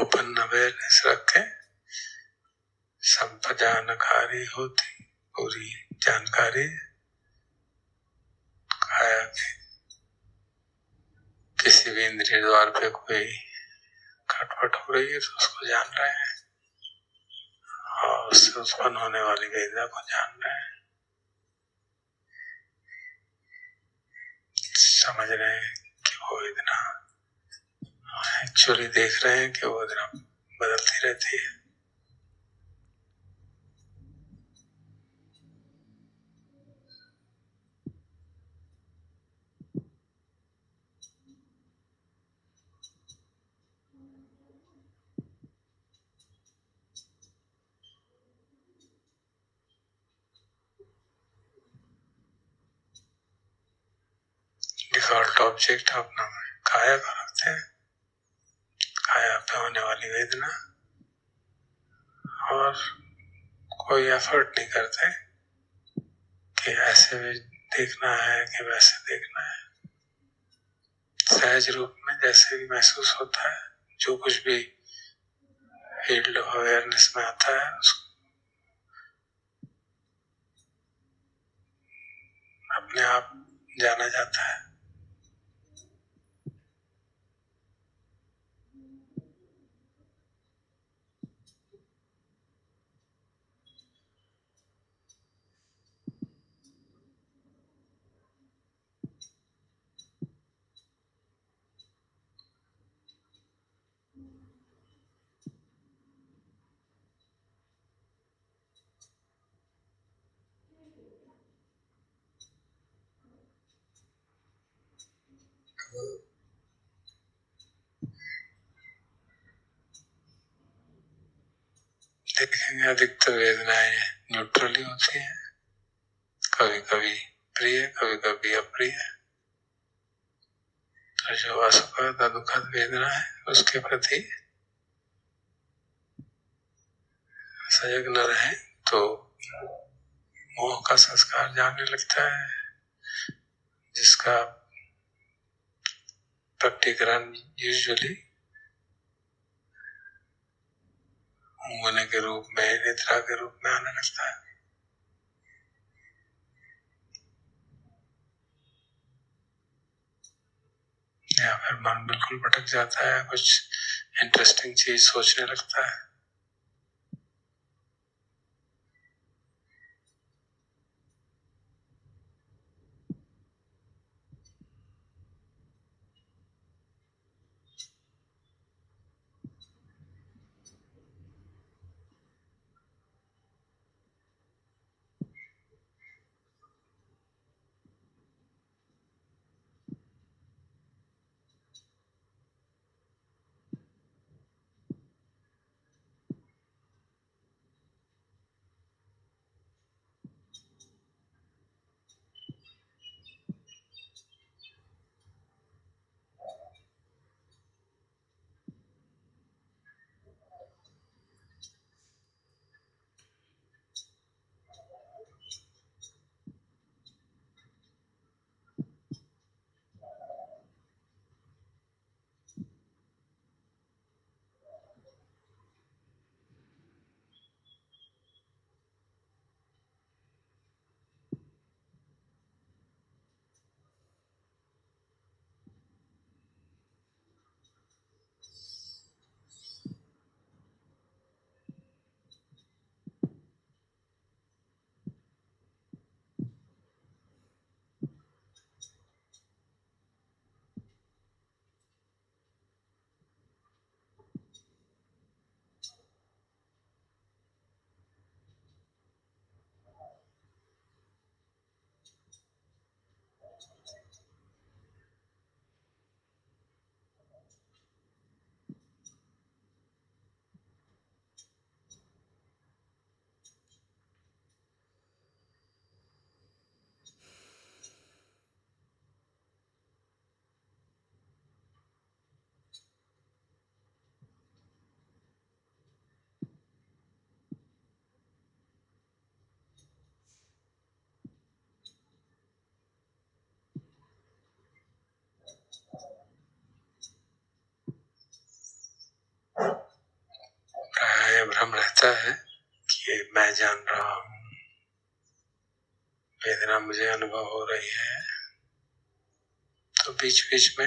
Open awareness रखे, संपदानकारी होती पूरी जानकारी। काया की किसी भी इंद्रिय द्वार पे कोई खटपट हो रही है तो उसको जान रहे हैं, और उससे उत्पन्न होने वाली वेदना को जान रहे हैं, समझ रहे हैं कि वो वेदना एक्चुअली देख रहे हैं कि वो वेदना बदलती रहती है। डिफॉल्ट ऑब्जेक्ट अपना काया को रखते हैं, काया पे होने वाली वेदना, और कोई एफर्ट नहीं करते कि ऐसे भी देखना है कि वैसे देखना है। सहज रूप में जैसे भी महसूस होता है, जो कुछ भी फील्ड ऑफ अवेयरनेस में आता है उसको अपने आप जाना जाता है। देखेंगे अधिकतर वेदनाएं न्यूट्रली होती हैं, कभी कभी प्रिय कभी कभी अप्रिय। तो जो असुखद दुखद वेदना है उसके प्रति सजग न रहे तो मोह का संस्कार जाने लगता है, जिसका प्रकटीकरण यूजुअली ऊँघने के रूप में, निद्रा के रूप में आने लगता है। या फिर मन बिल्कुल भटक जाता है, कुछ इंटरेस्टिंग चीज सोचने लगता है। लगता है कि ये मैं जान रहा हूं, वेदना मुझे अनुभव हो रही है, तो बीच बीच में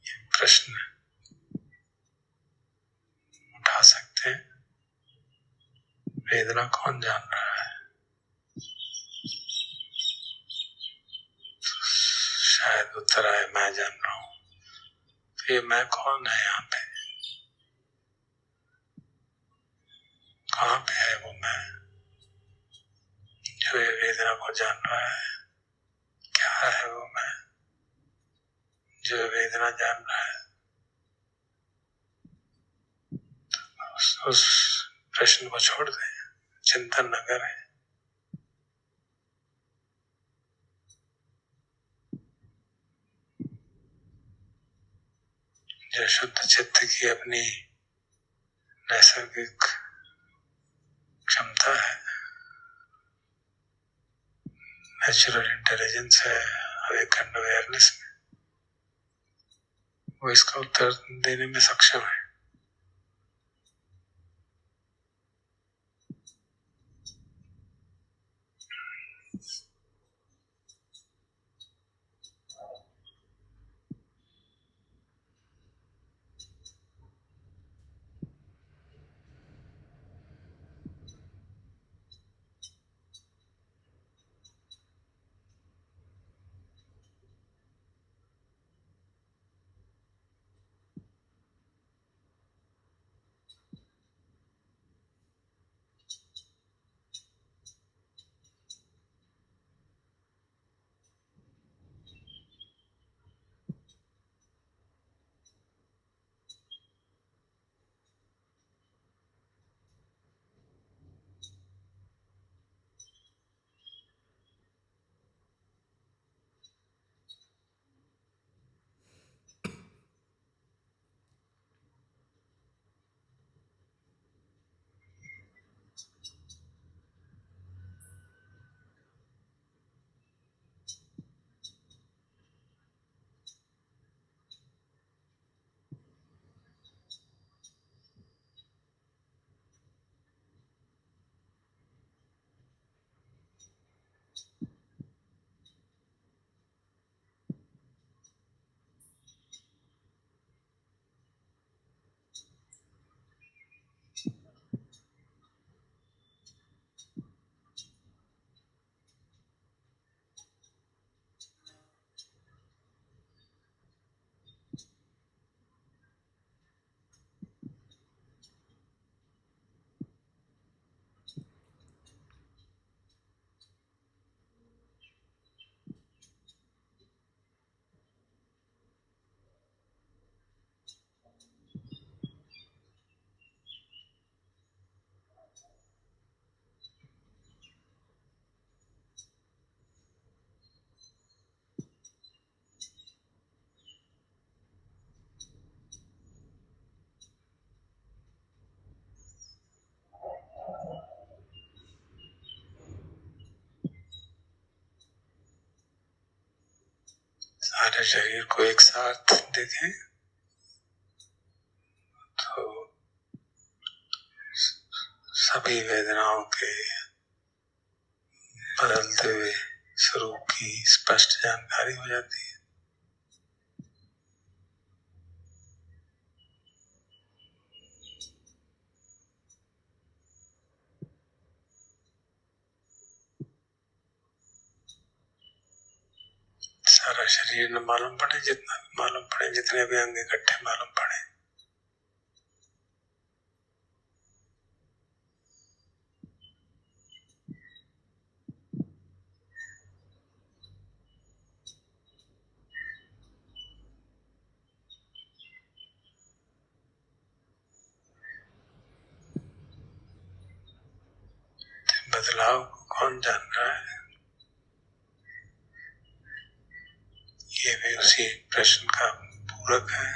ये प्रश्न उठा सकते हैं, वेदना कौन जान रहा है? तो शायद उत्तर आए मैं जान रहा हूं। तो ये मैं कौन है यहाँ पे? कहाँ पे है वो मैं जो ये वेदना को जान रहा है? क्या है वो मैं जो वेदना जान रहा है? उस प्रश्न को छोड़ दें, चिंतन न करें। जो शुद्ध चित्त की अपनी नैसर्गिक क्षमता है, नेचुरल इंटेलिजेंस है, अवेकन्ड अवेयरनेस में, वो इसका उत्तर देने में सक्षम है। सारे शरीर को एक साथ देखें तो सभी वेदनाओं के बदलते हुए स्वरूप की स्पष्ट जानकारी हो जाती है। सारा शरीर न मालूम पड़े, जितना भी मालूम पड़े, जितने भी अंग इकट्ठे मालूम पड़े, बदलाव को कौन जान रहा है? ये भी उसी प्रश्न का पूरक है।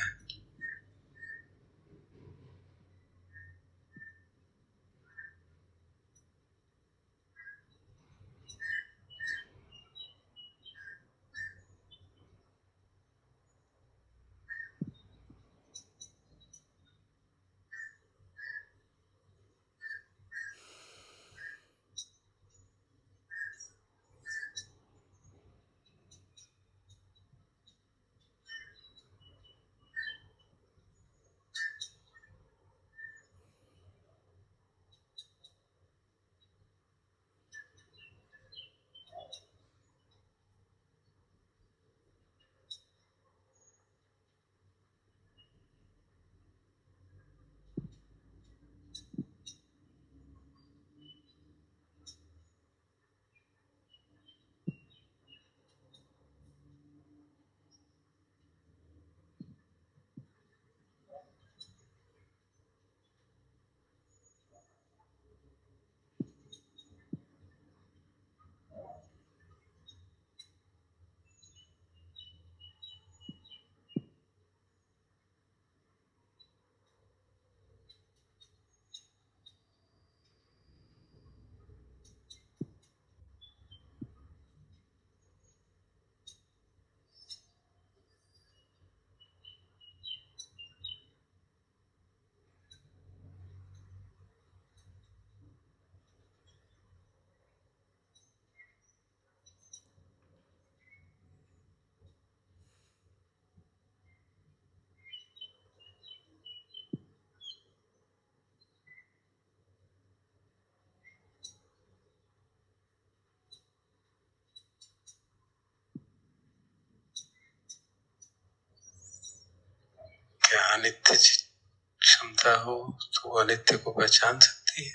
अनित्य क्षमता हो तो वो अनित्य को पहचान सकती है।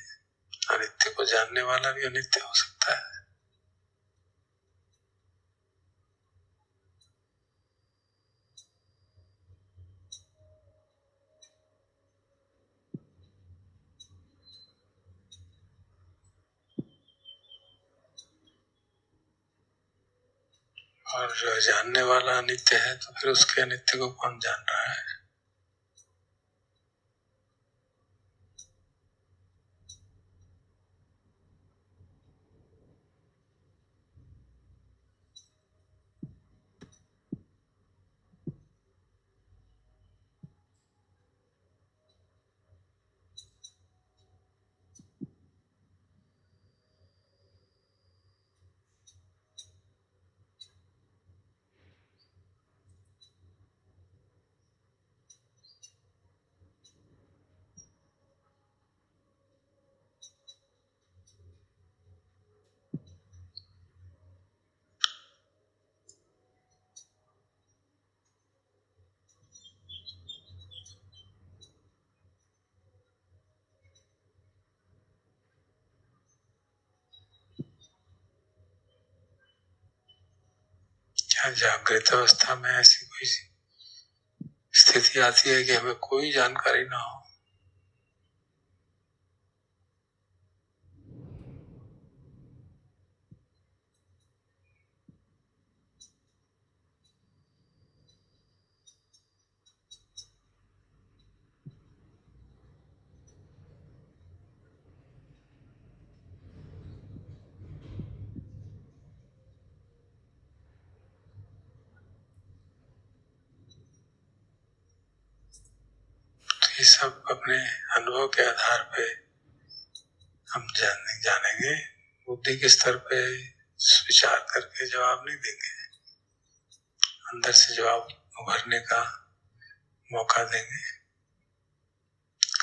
अनित्य को जानने वाला भी अनित्य हो सकता है। और जो जानने वाला अनित्य है तो फिर उसके अनित्य को कौन जान रहा है? क्या जागृत अवस्था में ऐसी कोई स्थिति आती है कि हमें कोई जानकारी ना हो? ये सब अपने अनुभव के आधार पे हम जानेंगे। बुद्धि के स्तर पे विचार करके जवाब नहीं देंगे। अंदर से जवाब उभरने का मौका देंगे।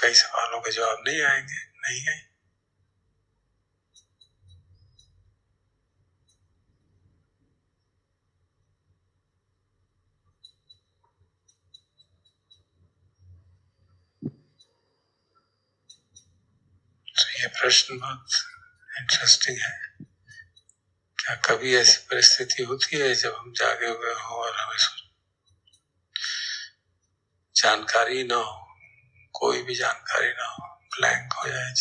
कई सवालों के जवाब नहीं आएंगे, नहीं है। तो ये प्रश्न बहुत इंटरेस्टिंग है। क्या कभी ऐसी परिस्थिति होती है जब हम जागे हुए हो और हमें जानकारी ना हो, कोई भी जानकारी ना हो, ब्लैंक हो जाए?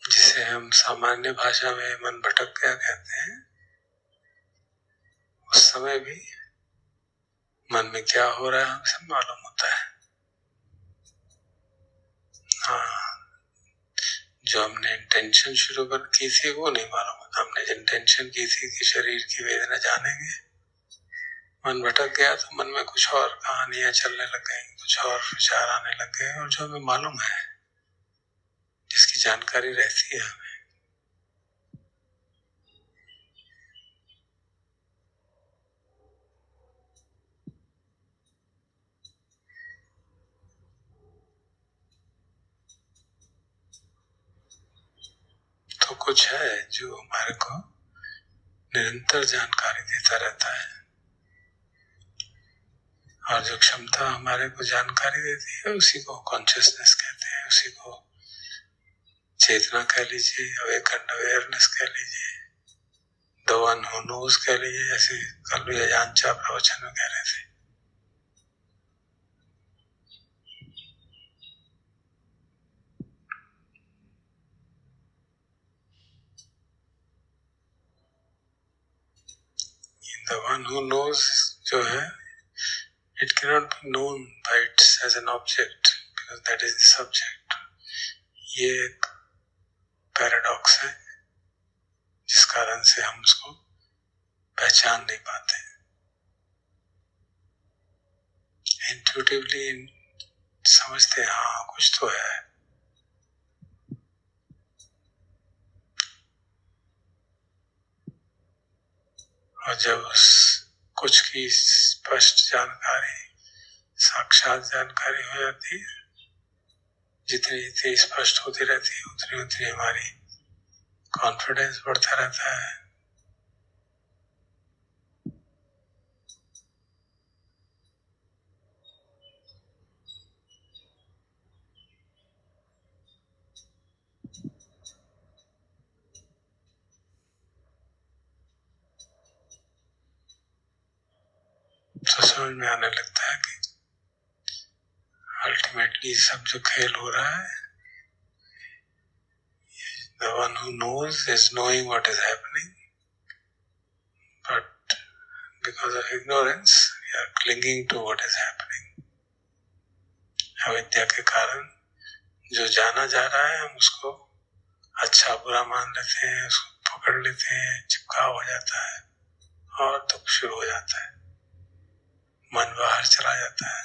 जिसे हम सामान्य भाषा में मन भटक गया कहते हैं, उस समय भी मन में क्या हो रहा है हमसे मालूम होता है। हाँ, जो हमने इंटेंशन शुरू की थी वो नहीं मालूम होता। हमने जो इंटेंशन की थी कि शरीर की वेदना जानेंगे, मन भटक गया तो मन में कुछ और कहानियां चलने लग गई, कुछ और विचार आने लग गए। और जो हमें मालूम है, जिसकी जानकारी रहती है हमें, तो कुछ है जो हमारे को निरंतर जानकारी देता रहता है। और जो क्षमता हमारे को जानकारी देती है उसी को कॉन्शियसनेस कहते हैं, उसी को चेतना कह लीजिए, अवेकन अवेयरनेस कह लीजिए, द वन हू नोज कह लीजिए, जैसे कल भी अजान चा प्रवचन में कह रहे थे। The one who knows जो है, it cannot be known by it as an object because that is the subject. ये एक पैराडॉक्स है जिस कारण से हम उसको पहचान नहीं पाते. इंट्यूटिवली समझते हैं हाँ कुछ तो है, और जब उस कुछ की स्पष्ट जानकारी, साक्षात जानकारी हो जाती है, जितनी जितनी स्पष्ट होती रहती है उतनी उतनी हमारी कॉन्फिडेंस बढ़ता रहता है. तो समझ में आने लगता है कि अल्टीमेटली सब जो खेल हो रहा है, the one who knows is knowing what is happening, but because of ignorance we are clinging to what is happening. अविद्या के कारण जो जाना जा रहा है हम उसको अच्छा बुरा मान लेते हैं, उसको पकड़ लेते हैं, चिपकाव हो जाता है और दुख शुरू हो जाता है, मन बाहर चला जाता है.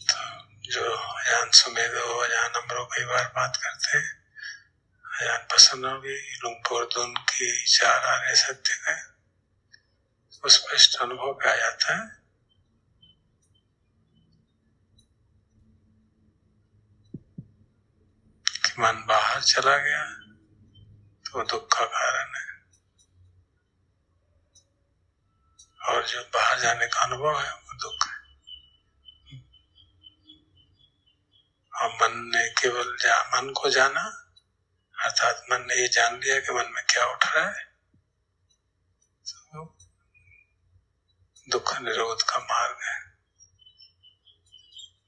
तो जो अजान सुमेध हो, अजान अमरो कई बार बात करते हैं, अजान प्रसन्न भी लुंगपुर धुन की चार आर्य सत्य का स्पष्ट अनुभव पे आ जाता है कि मन बाहर चला गया तो दुख का कारण है, और जो बाहर जाने का अनुभव है वो दुख है. और मन ने केवल मन को जाना, अर्थात मन ने ये जान लिया कि मन में क्या उठ रहा है, तो दुख निरोध का मार्ग है.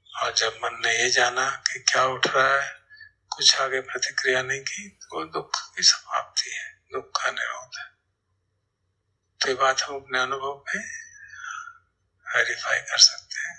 और जब मन ने ये जाना कि क्या उठ रहा है, कुछ आगे प्रतिक्रिया नहीं की, तो वो दुख की समाप्ति है, दुख का निरोध है. तो ये बात हम अपने अनुभव पे वेरीफाई कर सकते हैं.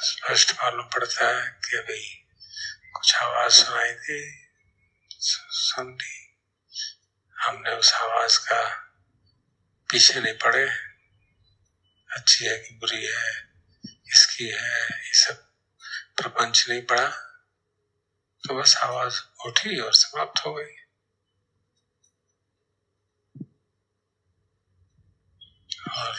स्पष्ट मालूम पड़ता है कि अभी कुछ आवाज सुनाई दी, सुन ली, हमने उस आवाज का पीछे नहीं पड़े, अच्छी है कि बुरी है, किसकी है, ये सब प्रपंच नहीं पड़ा, तो बस आवाज उठी और समाप्त हो गई. और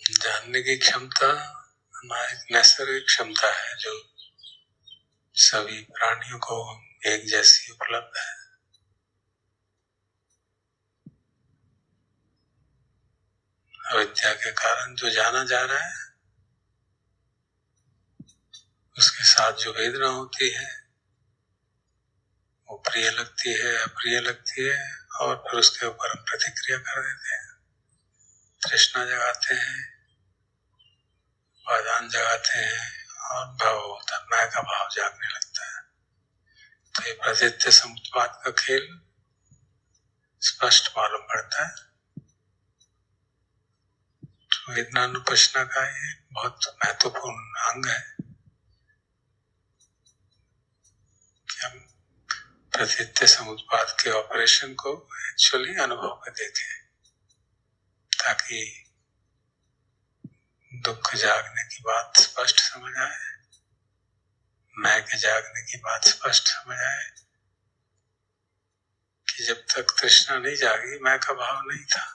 जानने की क्षमता हमारी नैसर्गिक क्षमता है जो सभी प्राणियों को एक जैसी उपलब्ध है। अविद्या के कारण जो जाना जा रहा है उसके साथ जो वेदना होती है वो प्रिय लगती है, अप्रिय लगती है, और फिर उसके ऊपर हम प्रतिक्रिया कर देते हैं, तृष्णा जगाते हैं, वादान जगाते हैं, और भाव होता है, मैं का भाव जागने लगता है। तो ये प्रतीत्य समुत्पाद का खेल स्पष्ट मालूम पड़ता है। तो वेदनानुपश्ना का ये बहुत महत्वपूर्ण अंग है कि हम प्रतीत्य समुत्पाद के ऑपरेशन को एक्चुअली अनुभव में देखें, ताकि दुख जागने की बात स्पष्ट समझ आए, मैं के जागने की बात स्पष्ट समझ आए कि जब तक तृष्णा नहीं जागी मैं का भाव नहीं था,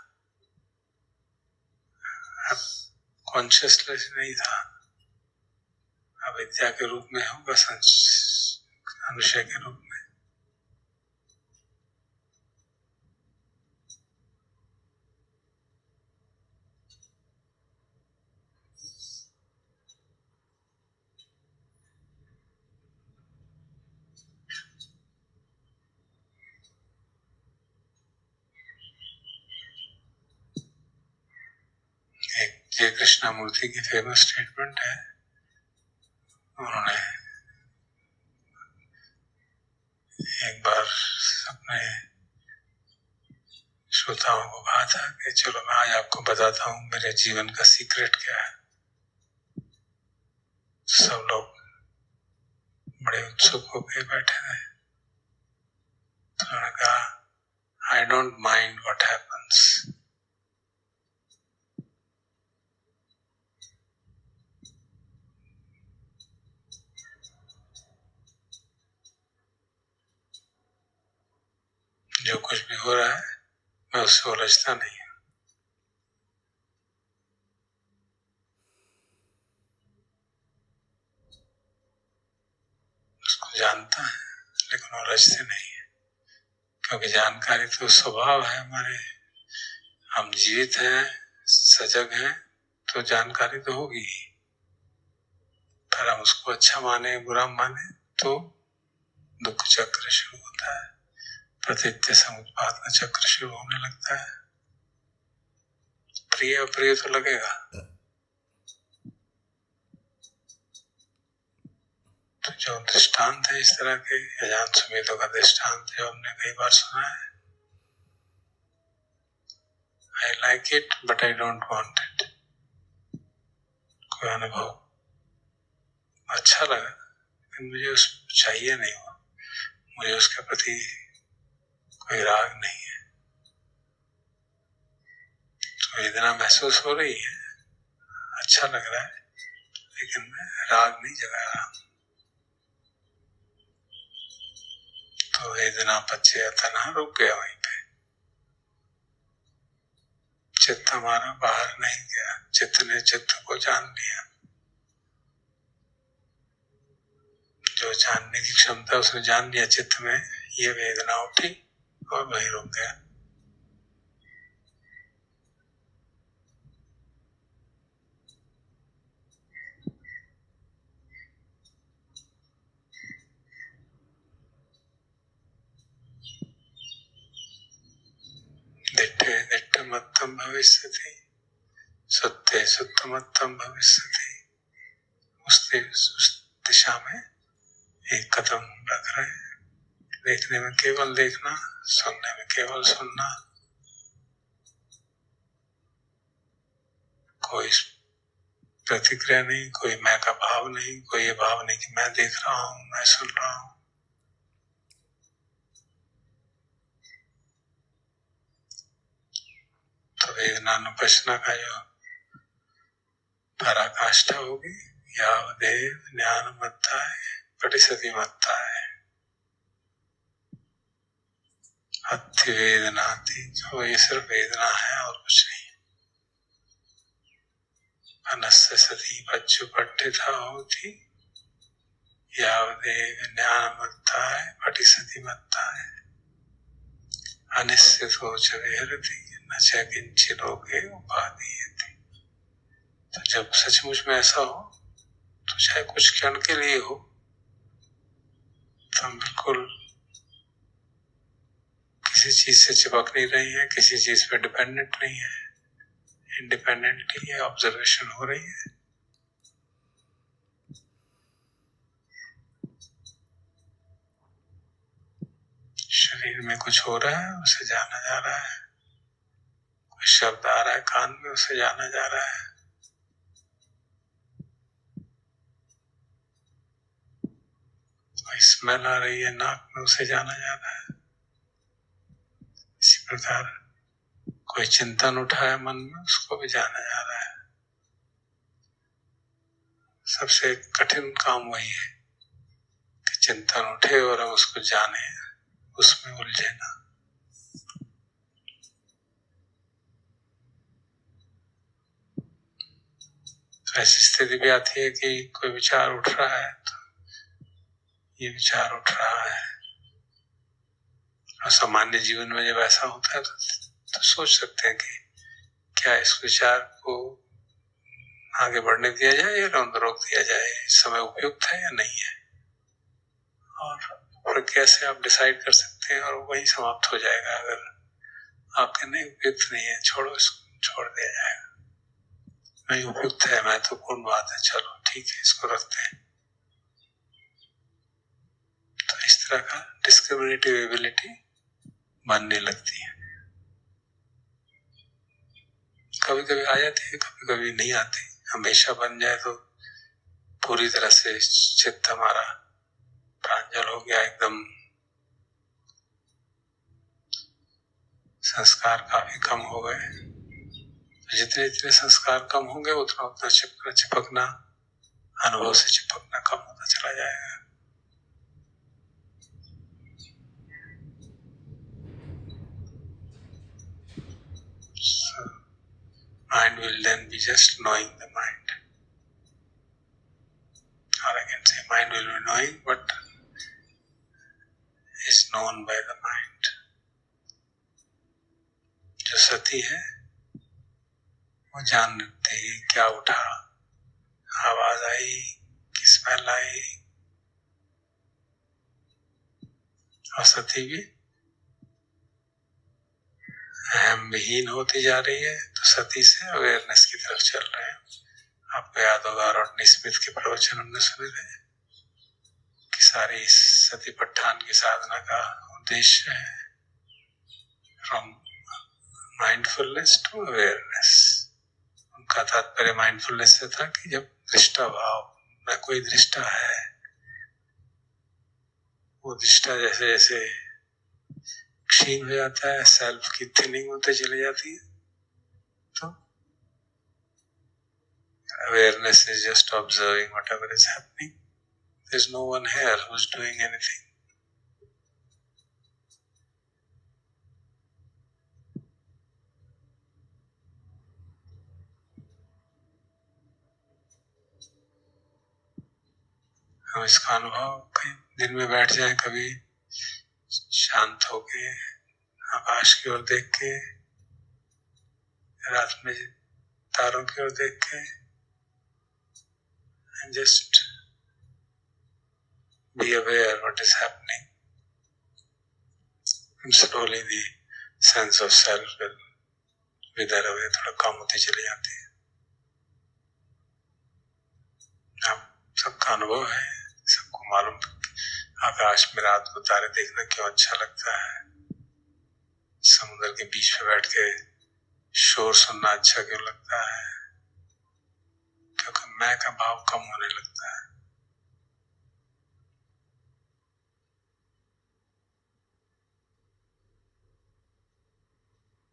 कॉन्शियसनेस नहीं था, अविद्या के रूप में होगा, अनुशय के रूप में। एक जय कृष्णामूर्ति की फेमस स्टेटमेंट है, उन्होंने एक बार अपने श्रोताओं को कहा था कि चलो मैं आज आपको बताता हूँ मेरे जीवन का सीक्रेट क्या है। सब लोग बड़े उत्सुक होकर बैठे थे। तो उन्होंने कहा, I don't mind what happens, जो कुछ भी हो रहा है मैं उससे उलझता नहीं हूँ। उसको जानता है लेकिन उलझते नहीं है, क्योंकि जानकारी तो स्वभाव है हमारे। हम जीवित हैं, सजग हैं, तो जानकारी तो होगी ही। पर हम उसको अच्छा माने बुरा माने तो दुख चक्र शुरू होता है, प्रतीत्य समुत्पाद का चक्र शुरू होने लगता है। प्रिय अप्रिय तो लगेगा। तो जो दृष्टांत है इस तरह के अजान सुमेधों का दृष्टांत जो हमने कई बार सुना है, I like it but I don't want it. कोई अनुभव अच्छा लगा लेकिन मुझे उस चाहिए नहीं हो, मुझे उसके प्रति कोई राग नहीं है। तो वेदना महसूस हो रही है, अच्छा लग रहा है, लेकिन मैं राग नहीं जगा रहा। तो वेदना पच्चे तन्हा रुक गया वहीं पे। चित्त हमारा बाहर नहीं गया, चित्त ने चित्त को जान लिया। जो जानने की क्षमता उसने जान लिया चित्त में, ये वेदना उठी और वहीं रुक गया। दिट्ठे दिट्ठमत्तम भविष्यति, सुत्ते सुत्तमत्तम भविष्यति। उस दिशा में एक कदम रख रहे हैं। देखने में केवल देखना, सुनने में केवल सुनना, कोई प्रतिक्रिया नहीं, कोई मैं का भाव नहीं, कोई ये भाव नहीं कि मैं देख रहा हूं, मैं सुन रहा हूं। तो वेदनानुपश्ना का जो पराकाष्ठा होगी, यावदेव ज्ञान मत्ता है, पटिसति मत्ता है, अति वेदना थी। जो ये सिर्फ वेदना है और कुछ नहीं। मनस्य सती पच्चुपट्ठिता होती यावदेव ज्ञानमत्ताय पटिसतिमत्ताय अनिश्चितो च विहरति न च किंचित् लोके उपादीयते। तो जब सचमुच में ऐसा हो तो चाहे कुछ क्षण के लिए हो तो हम बिल्कुल किसी चीज से चिपक नहीं रही है, किसी चीज पे डिपेंडेंट नहीं है, इंडिपेंडेंटली ये ऑब्जर्वेशन हो रही है। शरीर में कुछ हो रहा है उसे जाना जा रहा है, कोई शब्द आ रहा है कान में उसे जाना जा रहा है, कोई स्मेल आ रही है नाक में उसे जाना जा रहा है। इसी प्रकार कोई चिंतन उठा है मन में उसको भी जाना जा रहा है। सबसे कठिन काम वही है कि चिंतन उठे और हम उसको जाने, उसमें उलझे ना। तो ऐसी स्थिति भी आती है कि कोई विचार उठ रहा है तो ये विचार उठ रहा है, और सामान्य जीवन में जब ऐसा होता है तो सोच सकते हैं कि क्या इस विचार को आगे बढ़ने दिया जाए या रोक दिया जाए, इस समय उपयुक्त है या नहीं है। और प्रक्रिया से आप डिसाइड कर सकते हैं और वही समाप्त हो जाएगा। अगर आपके नहीं उपयुक्त नहीं है, छोड़ो, इसको छोड़ दिया जाएगा। नहीं उपयुक्त है, महत्वपूर्ण बात है, चलो ठीक है इसको रखते हैं। तो इस तरह का डिस्क्रिमिनेटिव एबिलिटी बनने लगती है। कभी कभी आ जाती है, कभी कभी नहीं आती। हमेशा बन जाए तो पूरी तरह से चित्त हमारा प्रांजल हो गया, एकदम संस्कार काफी कम हो गए। जितने जितने संस्कार कम होंगे उतना उतना चिपकना, अनुभव से चिपकना कम होता चला जाएगा। So, mind will then be just knowing the mind. Or I can say mind will be knowing but is known by the mind. जो सती है वो जानती है क्या उठा, आवाज आई, किस स्मेल आई, और सती भी अहम विहीन होती जा रही है। तो सती से अवेयरनेस की तरफ चल रहे हैं। आपको याद होगा रॉडनी स्मिथ के प्रवचन हमने सुने थे कि सारी सतीपट्ठान की साधना का उद्देश्य है फ्रॉम माइंडफुलनेस टू अवेयरनेस। उनका तात्पर्य माइंडफुलनेस से था कि जब दृष्टा भाव में कोई दृष्टा है, वो दृष्टा जैसे जैसे क्षीण हो जाता है, सेल्फ की थिनिंग होते चली जाती है, तो awareness is just observing whatever is happening. There's no one here who's doing anything. हम इसका अनुभव कहीं दिन में बैठ जाएं, कभी शांत होके आकाश की ओर देख के, रात में तारों की ओर देख के, and just be aware what is happening. And slowly the sense of self will wither away, थोड़ा कम होती चली जाती है। आप सबका अनुभव है, सबको मालूम आकाश में रात को तारे देखना क्यों अच्छा लगता है, समुद्र के बीच में बैठ के शोर सुनना अच्छा क्यों लगता है, क्योंकि मैं का भाव कम होने लगता है।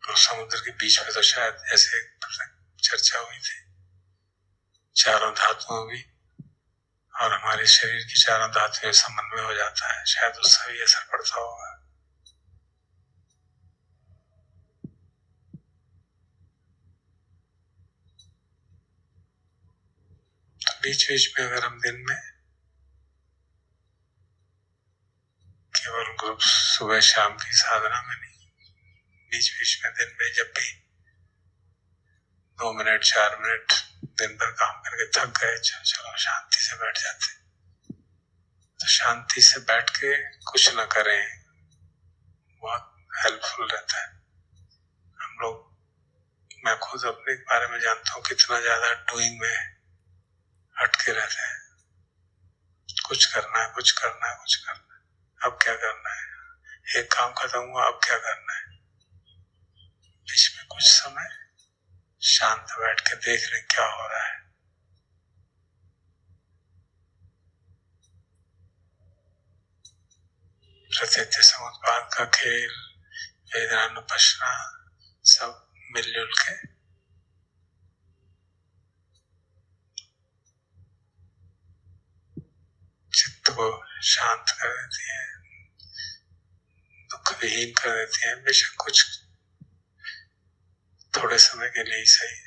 और समुद्र के बीच में तो शायद ऐसे चर्चा हुई थी, चारों धातुओं भी और हमारे शरीर की चारों धातुएं समन्वय हो जाता है, शायद उससे भी असर पड़ता होगा। बीच बीच में अगर हम दिन में केवल ग्रुप सुबह शाम की साधना में नहीं, बीच बीच में दिन में जब भी 2 मिनट 4 मिनट दिन भर काम करके थक गए, चलो शांति से बैठ जाते, तो शांति से बैठ के कुछ न करें, बहुत हेल्पफुल रहता है। हम लोग, मैं खुद अपने बारे में जानता हूँ कितना ज्यादा डूइंग में अटके रहते हैं। कुछ करना है, कुछ करना है, कुछ करना है, अब क्या करना है, एक काम खत्म हुआ, अब क्या करना है। बीच में कुछ समय शांत बैठ के देख रहे क्या हो रहा है। प्रत्यक्ष समुत्पाद का खेल, वेदनानुपश्ना, सब मिलजुल के चित्त को शांत कर देती है, दुख विहीन कर देती है। बेशक कुछ थोड़े समय के लिए ही सही,